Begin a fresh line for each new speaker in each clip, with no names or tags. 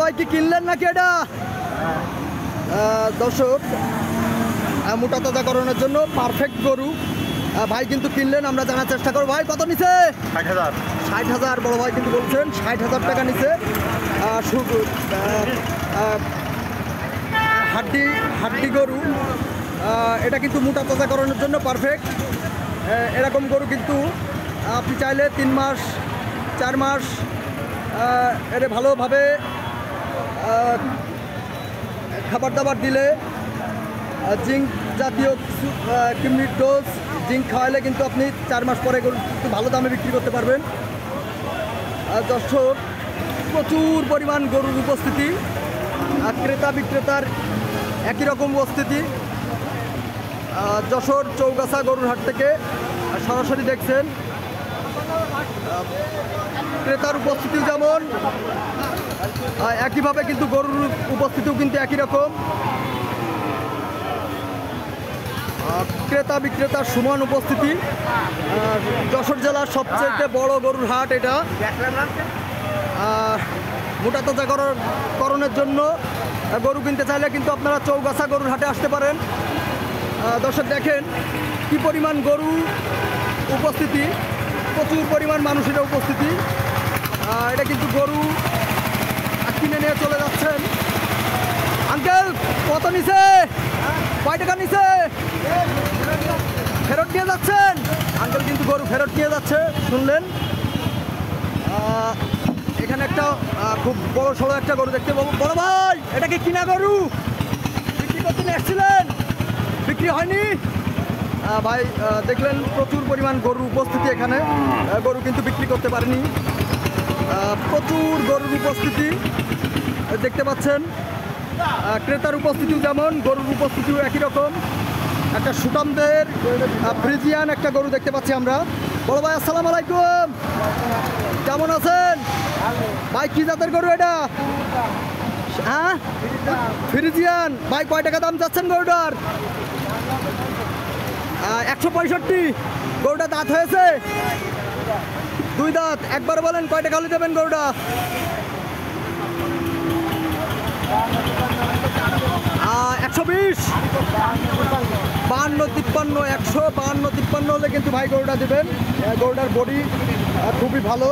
ভাই কি কিনলেন নাকি এটা? দর্শক মোটা তাজাকরণের জন্য পারফেক্ট গরু ভাই কিন্তু কিনলেন, আমরা জানার চেষ্টা করবো। ভাই কত নিছে?
60,000।
60,000 বড় ভাই কিন্তু বলছেন 60,000 টাকা নিছে। হাড্ডি গরু, এটা কিন্তু মোটা তাজাকরণের জন্য পারফেক্ট। এরকম গরু কিন্তু আপনি চাইলে 3 মাস 4 মাস এটা ভালোভাবে খাবার দাবার দিলে, জিঙ্ক জাতীয় কিডনির ডোজ জিঙ্ক খাওয়াইলে কিন্তু আপনি 4 মাস পরে গরু কিন্তু ভালো দামে বিক্রি করতে পারবেন। দর্শক প্রচুর পরিমাণ গরুর উপস্থিতি, ক্রেতা বিক্রেতার একই রকম উপস্থিতি। যশোর চৌগাছা গরুর হাট থেকে সরাসরি দেখছেন। ক্রেতার উপস্থিতি যেমন, একইভাবে কিন্তু গরুর উপস্থিতিও কিন্তু একই রকম। ক্রেতা বিক্রেতার সমান উপস্থিতি। যশোর জেলার সবচেয়ে বড় গরুর হাট এটা। মোটা তাজাকরণের জন্য গরু কিনতে চাইলে কিন্তু আপনারা চৌগাছা গরুর হাটে আসতে পারেন। দর্শক দেখেন কি পরিমাণ গরু উপস্থিতি, প্রচুর পরিমাণ মানুষের উপস্থিতি। এটা কিন্তু গরু কিনে নিয়ে চলে যাচ্ছেন। আঙ্কেল কত নিছে? কয় টাকা নিছে? ফেরত নিয়ে যাচ্ছেন? আঙ্কেল কিন্তু গরু ফেরত নিয়ে যাচ্ছে, শুনলেন। এখানে একটা খুব বড় সড়ো একটা গরু দেখতে পাবো। বড় ভাই এটা কি কিনা গরু? বিক্রি করতে এসেছিলেন, বিক্রি হয়নি? ভাই দেখলেন প্রচুর পরিমাণ গরুর উপস্থিতি এখানে, গরু কিন্তু বিক্রি করতে পারেনি। প্রচুর গরুর উপস্থিতি দেখতে পাচ্ছেন। ক্রেতার উপস্থিতিও যেমন, গরুর উপস্থিতিও একই রকম। একটা সুটামদের ফ্রিজিয়ান একটা গরু দেখতে পাচ্ছি আমরা। বড় ভাই আসসালামু আলাইকুম, কেমন আছেন? ভাই কি জাতের গরু এটা? হ্যাঁ ফ্রিজিয়ান। ভাই কয় টাকা দাম চাচ্ছেন গরুটার? 165। গরুটা দাঁত হয়েছে? 2 দাঁত। একবার বলেন কয় টাকা হলে দেবেন গরুটা? 120। 52-53, 152-53 হলে কিন্তু ভাই গরুটা দেবেন। গরুটার বডি খুবই ভালো।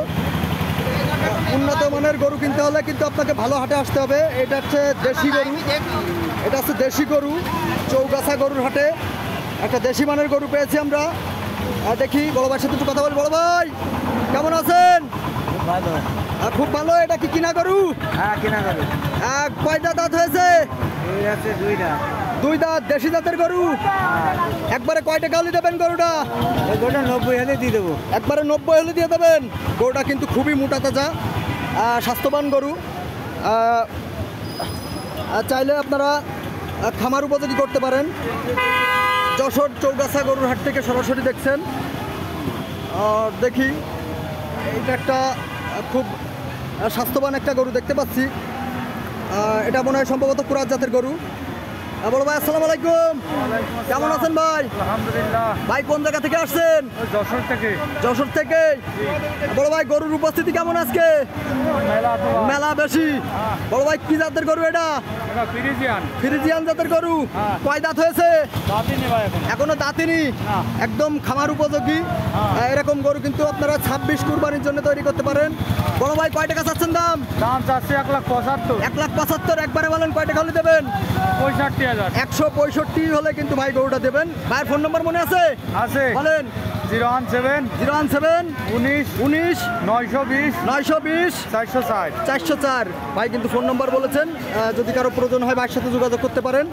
উন্নত মানের গরু কিনতে হলে কিন্তু আপনাকে ভালো হাটে আসতে হবে। এটা হচ্ছে দেশি গরু, এটা হচ্ছে দেশি গরু। চৌগাছা গরুর হাটে একটা দেশি মানের গরু পেয়েছি আমরা। দেখি বড় ভাইয়ের সাথে একটু কথা বলি। বড় ভাই কেমন আছেন? খুব ভালো। এটা কি কিনা গরু?
হ্যাঁ কিনা গরু।
কয়টা দাঁত হয়েছে?
2 দাঁত।
2 দাঁত। দেশি জাতের গরু। একবারে কয় টাকা হলে দেবেন গরুটা?
গরুটা 90 হলে দিয়ে দেবো।
একবারে 90 হলে দিয়ে দেবেন। গরুটা কিন্তু খুবই মোটা তাজা, স্বাস্থ্যবান গরু। চাইলে আপনারা খামার উপযোগী করতে পারেন। যশোর চৌগাছা গরুর হাট থেকে সরাসরি দেখছেন। দেখি এটা একটা খুব স্বাস্থ্যবান একটা গরু দেখতে পাচ্ছি। এটা মনে হয় সম্ভবত কুরাত জাতের গরু। বড় ভাই আসসালামু আলাইকুম, কেমন আছেন ভাই?
আলহামদুলিল্লাহ।
ভাই কোন জায়গা থেকে আসছেন?
যশোর থেকে।
যশোর থেকে। বড় ভাই গরুর উপস্থিতি কেমন আজকে? মেলা বেশি। বড় ভাই কি জাতের গরু এটা? ফ্রিজিয়ান জাতের গরু। কয় দাঁত হয়েছে? এখনো দাঁতিনি। একদম খামার উপযোগী। এরকম গরু কিন্তু আপনারা 26 কুরবানির জন্য তৈরি করতে পারেন। বড় ভাই কয় টাকা চাচ্ছেন দাম?
দাম চাচ্ছে 1,75,000।
1,75,000। একবারে বলেন কয় টাকা হলে দেবেন?
65,000।
165 হলে কিন্তু ভাই গরুটা দেবেন। ভাইয়ের ফোন নম্বর মনে আছে?
আছে।
বলেন।
017
19 19
920
920
460
404। ভাই কিন্তু ফোন নম্বর বলেছেন, যদি কারো প্রয়োজন হয় ভাইয়ের সাথে যোগাযোগ করতে পারেন।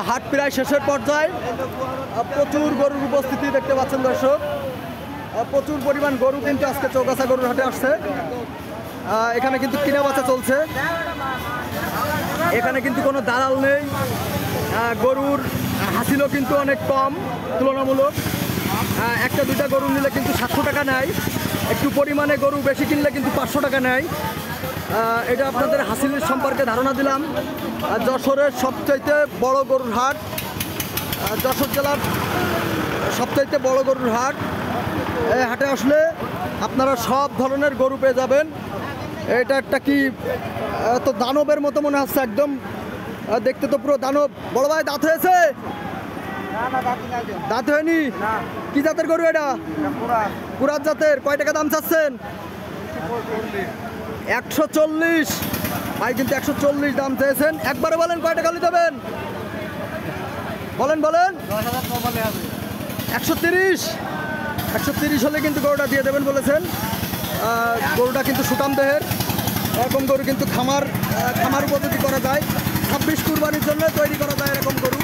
হাট প্রায় শেষের পর্যায়ে। প্রচুর গরুর উপস্থিতি দেখতে পাচ্ছেন দর্শক। প্রচুর পরিমাণ গরু কিন্তু আজকে চৌগাছা গরুর হাটে আসছে। এখানে কিন্তু কিনা বেচা চলছে। এখানে কিন্তু কোনো দালাল নেই। গরুর হাসিলও কিন্তু অনেক কম তুলনামূলক। একটা দুইটা গরু নিলে কিন্তু 700 টাকা নেয়। একটু পরিমাণে গরু বেশি কিনলে কিন্তু 500 টাকা নেয়। এটা আপনাদের হাসিলের সম্পর্কে ধারণা দিলাম। যশোরের সবচাইতে বড় গরুর হাট, যশোর জেলার সবচাইতে বড় গরুর হাট। এই হাটে আসলে আপনারা সব ধরনের গরু পেয়ে যাবেন। এটা একটা কি তো দানবের মতো মনে হচ্ছে একদম, দেখতে তো পুরো দানব। বড় ভাই দাঁত হয়েছে? দাঁত হয়নি? কি জাতের গরু এটা? পুরাত জাতের। কয় টাকা দাম চাচ্ছেন? 140। ভাই কিন্তু 140 দাম চেয়েছেন। একবারে বলেন কয় টাকা নিতে দেবেন? বলেন বলেন। 130। 130 হলে কিন্তু গরুটা দিয়ে দেবেন বলেছেন। গরুটা কিন্তু সুটাম দেহের, এরকম গরু কিন্তু খামার পদ্ধতি করা যায়। 26 কুরবানির জন্য তৈরি করা যায় এরকম গরু।